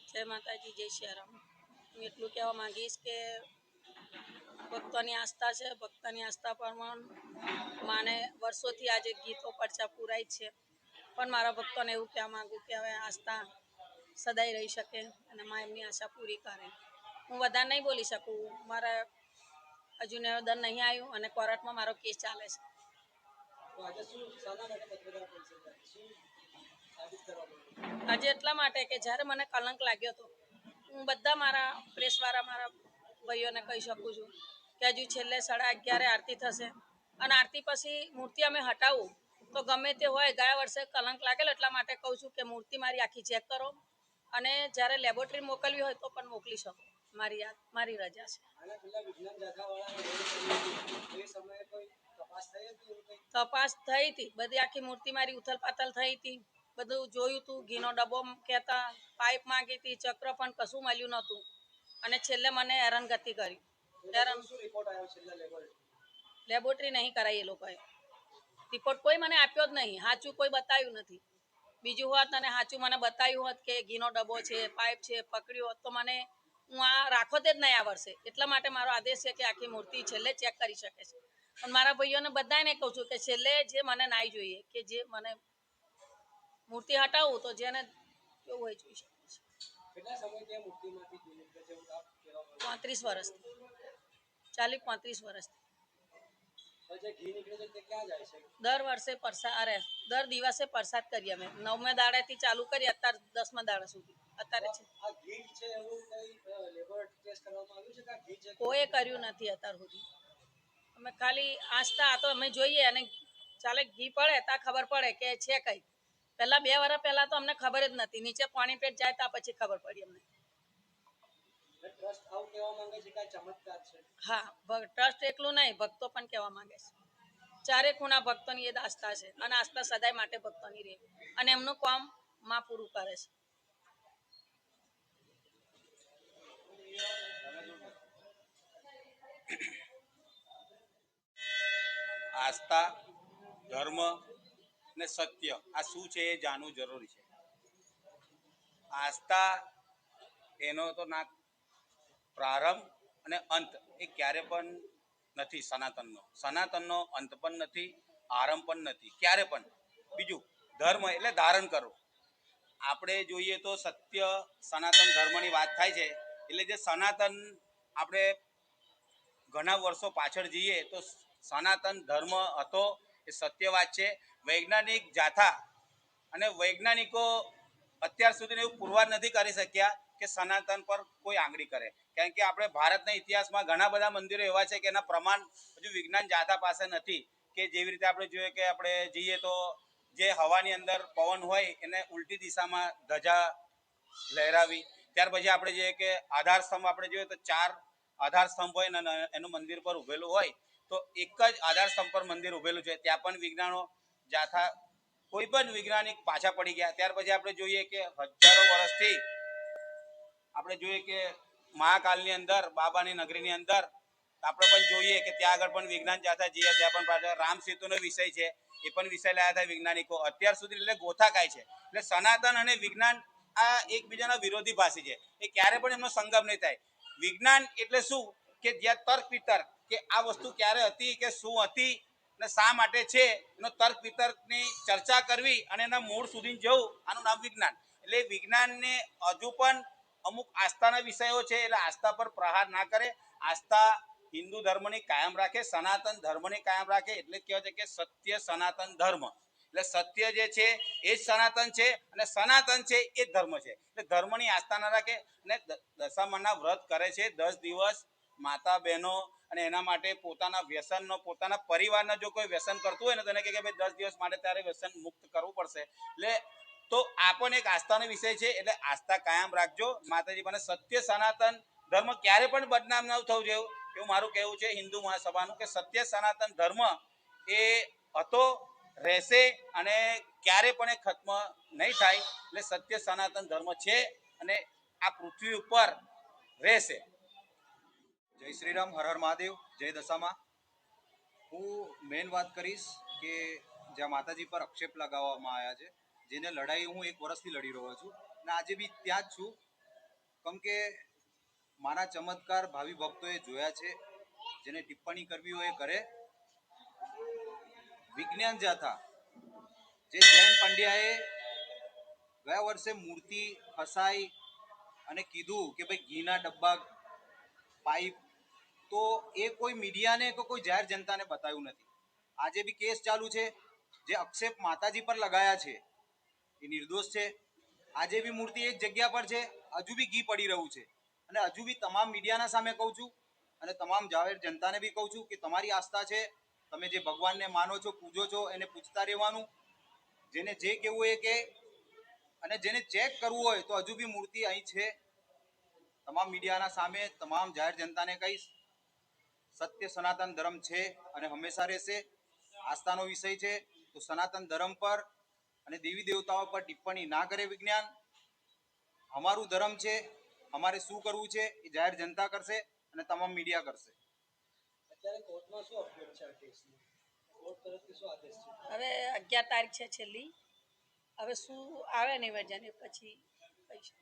જય માતાજી, જય સિયારામ. હું એટલું કહેવા માંગીશ કે ભક્તોની આસ્થા છે, ભક્તોની આસ્થા પ્રમાણે માને વર્ષોથી આજે ગીતો પરચા પુરાય છે. પણ મારા ભક્તોને એવું કહેવા માંગુ કે હવે આસ્થા સદાય રહી શકે અને મા એમની આશા પૂરી કરે. હું વધારે નહીં બોલી શકું, મારા હજુ નિવેદન નહીં આવ્યું અને કોર્ટમાં મારો કેસ ચાલે છે. આજે એટલા માટે કે જ્યારે મને કલંક લાગ્યો હતો, હું બધા મારા પ્રેસવાળા મારા ભાઈઓને કહી શકું છું કે હજુ છેલ્લે 11:30 આરતી થશે અને આરતી પછી મૂર્તિ અમે હટાવું તો ગમે તે હોય, ગયા વર્ષે કલંક લાગેલો એટલા માટે કહું છું કે મૂર્તિ મારી આખી ચેક કરો અને જ્યારે લેબોરેટરી મોકલવી હોય તો પણ મોકલી શકો. મારી રજા છે. તપાસ થઈ હતી, બધી આખી મૂર્તિ મારી ઉથલ પાથલ થઈ હતી, બધું જોયું હતું. ઘીનો ડબ્બો કહેતા, પાઇપ માંગી હતી, ચક્ર, પણ કશું મળ્યું નહોતું અને છેલ્લે મને હેરાનગતિ કરી. લેબોરેટરી નહીં કરાઈ એ લોકોએ. રિપોર્ટ કોઈ મને આપ્યો જ નહીં, સાચું કોઈ બતાવ્યું નથી. બીજું હોત અને સાચું મને બતાવ્યું હોત કે ઘીનો ડબ્બો છે, પાઇપ છે, પકડ્યું હોત તો મને હું આ રાખો જ નહીં આ વર્ષે. એટલા માટે મારો આદેશ છે કે આખી મૂર્તિ છેલ્લે ચેક કરી શકે છે. પણ મારા ભાઈઓને બધાને કહું છું કે છેલ્લે જે મને નાઈ જોઈએ, કે જે મને મૂર્તિ હટાવું તો જેને કેવું હોય જોઈ શકે છે. 35 વર્ષથી, 40-35 વર્ષથી. દર વર્ષે દર દિવસે પ્રસાદ કરીએ અમે. 9મા દાડેથી ચાલુ કરીએ અત્યારે 10મા દાડા સુધી. અત્યારે છે કોઈ કર્યું નથી અત્યાર સુધી. અમે ખાલી આસ્થા તો અમે જોઈએ અને ચાલે ઘી પડે ત્યાં ખબર પડે કે છે કઈ. પહેલા 2 વર્ષ પહેલા તો અમને ખબર જ નથી. નીચે પાણી પેટ જાય ત્યાં પછી ખબર પડી અમને. હા, ટ્રસ્ટ એકલું નહીં, ભક્તો પણ કહેવા માંગે છે. ચારે ખૂણા ભક્તોની એ આસ્થા છે અને આસ્થા સદાય માટે ભક્તોની રહે અને એમનું કામ માં પૂરું કરે છે. આસ્થા, ધર્મ ને સત્ય આ શું છે એ જાણવું જરૂરી છે. આસ્થા એનો તો ના પ્રારંભ અને અંત એ ક્યારે પણ નથી. સનાતનનો અંત પણ નથી, આરંભ પણ નથી, ક્યારે પણ. બીજું, ધર્મ એટલે ધારણ કરવું. આપણે જોઈએ તો સત્ય સનાતન ધર્મની વાત થાય છે એટલે જે સનાતન આપણે ઘણા વર્ષો પાછળ જઈએ તો સનાતન ધર્મ હતો એ સત્ય વાત છે. વૈજ્ઞાનિક જાથા અને વૈજ્ઞાનિકો અત્યાર સુધી એવું પુરવાર નથી કરી શક્યા કે સનાતન પર કોઈ આંગળી કરે. કારણ કે આપણે ભારતના ઇતિહાસમાં ઘણા બધા મંદિરો એવા છે કે એના પ્રમાણ હજુ વિજ્ઞાન જાથા પાસે નથી. કે જેવી રીતે આપણે જોઈએ કે આપણે જઈએ તો જે હવાની અંદર પવન હોય એને ઉલટી દિશામાં ધજા લહેરાવી. ત્યાર પછી આપણે જોઈએ કે આધાર સ્તંભ આપણે જોઈએ તો 4 આધાર સ્તંભ હોય ને એનું મંદિર પર ઉભેલું હોય તો એક જ આધાર સ્તંભ પર મંદિર ઉભેલું છે. ત્યાં પણ વિજ્ઞાનો જાથા કોઈ પણ વૈજ્ઞાનિક પાછા પડી ગયા. ત્યાર પછી આપણે જોઈએ કે હજારો વર્ષથી આપણે જોઈએ કે મહાકાલની અંદર, બાબાની નગરીની અંદર આપણે પણ જોઈએ કે ત્યાં આગળ પણ વિજ્ઞાન જાથા જઈએ. ત્યાં પણ પાછળ રામ સેતુનો વિષય છે, એ પણ વિષય લાયા હતા વૈજ્ઞાનિકો અત્યાર સુધી. એટલે ગોથા કાય છે. એટલે સનાતન અને વિજ્ઞાન આ એકબીજાના વિરોધીભાસી છે. એ ક્યારે પણ એમનો સંગમ નહીં થાય. વિજ્ઞાન એટલે શું કે જ્યાં તર્ક વિતર્ક કે આ વસ્તુ ક્યારે હતી, કે શું હતી અને શા માટે છે, એનો તર્ક વિતર્કની ચર્ચા કરવી અને એના મૂળ સુધી જવું, આનું નામ વિજ્ઞાન. એટલે વિજ્ઞાનને હજુ પણ અમુક આસ્થાના વિષયો છે એટલે આસ્થા પર પ્રહાર ના કરે. આસ્થા હિન્દુ ધર્મની કાયમ રાખે, સનાતન ધર્મની કાયમ રાખે. એટલે કહેવાય છે કે સત્ય સનાતન ધર્મ. એટલે સત્ય જે છે એ જ સનાતન છે અને સનાતન છે એ જ ધર્મ છે. એટલે ધર્મની આસ્થા ના રાખે અને દશામાના વ્રત કરે છે 10 દિવસ. માતા બહેનો અને એના માટે પોતાના વ્યસનનો, પોતાના પરિવારના જો કોઈ વ્યસન કરતું હોય ને તો એને કહે કે ભાઈ 10 દિવસ માટે તારે વ્યસન મુક્ત કરવું પડશે. એટલે તો આ પણ એક આસ્થાનો વિષય છે. એટલે આસ્થા કાયમ રાખજો માતાજી. મને સત્ય સનાતન ધર્મ ક્યારે પણ બદનામ ન થવું જોઈએ એવું મારું કહેવું છે હિન્દુ મહાસભાનું. કે સત્ય સનાતન ધર્મ એ હતો, રહેશે અને ક્યારે પણ એ ખત્મ નહીં થાય. એટલે સત્ય સનાતન ધર્મ છે અને આ પૃથ્વી ઉપર રહેશે. જય શ્રી રામ, હર હર મહાદેવ, જય દશામાં. હું મેન વાત કરીશ કે જ્યાં માતાજી પર આક્ષેપ લગાવવામાં આવ્યા છે, જેને લડાઈ હું 1 વર્ષથી લડી રહ્યો છું અને આજે બી ત્યાં જ છું. કેમ કે મારા ચમત્કાર ભાવિ ભક્તોએ જોયા છે, જેને ટિપ્પણી કરવી હોય એ કરે. વિજ્ઞાન જાથા જે જૈન પંડ્યાએ ગયા વર્ષે મૂર્તિ ફસાઈ અને કીધું કે ભાઈ ઘીના ડબ્બા, પાઇપ, તો એ કોઈ મીડિયાને કે કોઈ જાહેર જનતાને બતાવ્યું નથી. આજે બી કેસ ચાલુ છે, જે આક્ષેપ માતાજી પર લગાયા છે એ નિર્દોષ છે. આજે બી મૂર્તિ એક જગ્યા પર છે, હજુ બી ઘી પડી રહ્યું છે. અને હજુ બી તમામ મીડિયાના સામે કહું છું અને તમામ જાહેર જનતાને બી કહું છું કે તમારી આસ્થા છે, તમે જે ભગવાનને માનો છો, પૂજો છો, એને પૂજતા રહેવાનું. જેને જે કહેવું હોય એ કહે, અને જેને ચેક કરવું હોય તો હજુ બી મૂર્તિ અહીં છે. તમામ મીડિયાના સામે તમામ જાહેર જનતાને કહીશ, સત્ય સનાતન ધર્મ છે અને હંમેશા રહેશે. આસ્થાનો વિષય છે તો સનાતન ધર્મ પર અને દેવી દેવતાઓ પર ટિપ્પણી ના કરે વિજ્ઞાન. અમારું ધર્મ છે, અમારે શું કરવું છે એ જાહેર જનતા કરશે અને તમામ મીડિયા કરશે. અત્યારે કોર્ટમાં શું અપડેટ છે આ કેસની? કોર્ટ તરફથી શું આદેશ છે? હવે 11 તારીખ છે છેલ્લી. હવે શું આવે નિવેદન એ પછી કહીશું.